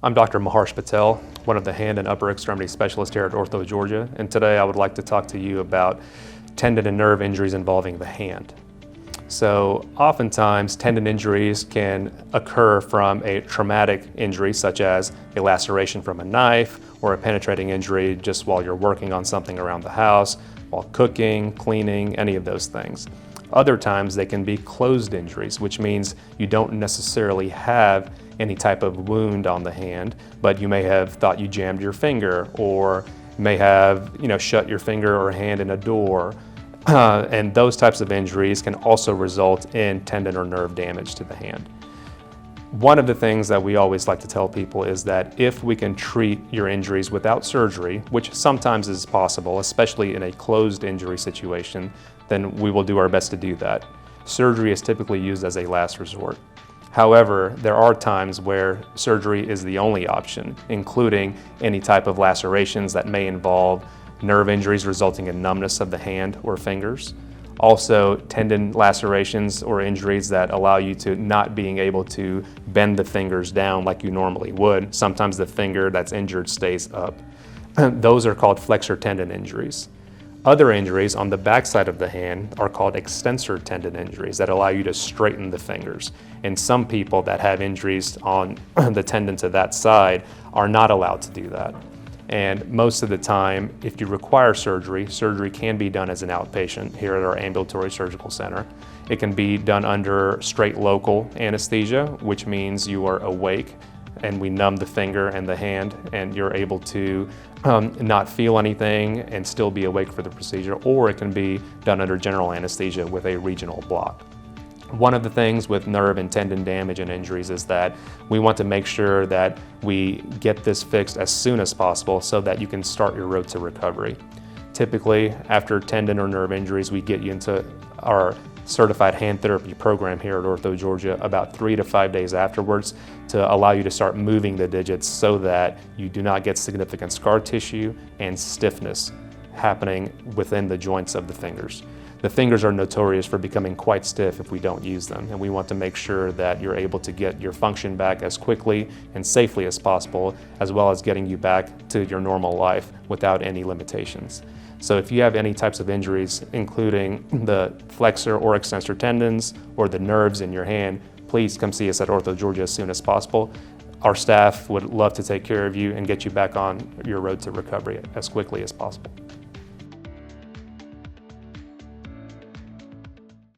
I'm Dr. Maharsh Patel, one of the hand and upper extremity specialists here at OrthoGeorgia, and today I would like to talk to you about tendon and nerve injuries involving the hand. So oftentimes tendon injuries can occur from a traumatic injury such as a laceration from a knife or a penetrating injury just while you're working on something around the house, while cooking, cleaning, any of those things. Other times they can be closed injuries, which means you don't necessarily have any type of wound on the hand, but you may have thought you jammed your finger, or may have shut your finger or hand in a door. And those types of injuries can also result in tendon or nerve damage to the hand. One of the things that we always like to tell people is that if we can treat your injuries without surgery, which sometimes is possible, especially in a closed injury situation, then we will do our best to do that. Surgery is typically used as a last resort. However, there are times where surgery is the only option, including any type of lacerations that may involve nerve injuries resulting in numbness of the hand or fingers. Also, tendon lacerations or injuries that allow you to not being able to bend the fingers down like you normally would. Sometimes the finger that's injured stays up. Those are called flexor tendon injuries. Other injuries on the backside of the hand are called extensor tendon injuries that allow you to straighten the fingers. And some people that have injuries on the tendon to that side are not allowed to do that. And most of the time, if you require surgery, surgery can be done as an outpatient here at our ambulatory surgical center. It can be done under straight local anesthesia, which means you are awake and we numb the finger and the hand and you're able to not feel anything and still be awake for the procedure, or it can be done under general anesthesia with a regional block. One of the things with nerve and tendon damage and injuries is that we want to make sure that we get this fixed as soon as possible so that you can start your road to recovery. Typically, after tendon or nerve injuries, we get you into our certified hand therapy program here at OrthoGeorgia about 3 to 5 days afterwards to allow you to start moving the digits so that you do not get significant scar tissue and stiffness happening within the joints of the fingers. The fingers are notorious for becoming quite stiff if we don't use them, and we want to make sure that you're able to get your function back as quickly and safely as possible, as well as getting you back to your normal life without any limitations. So if you have any types of injuries, including the flexor or extensor tendons or the nerves in your hand, please come see us at OrthoGeorgia as soon as possible. Our staff would love to take care of you and get you back on your road to recovery as quickly as possible.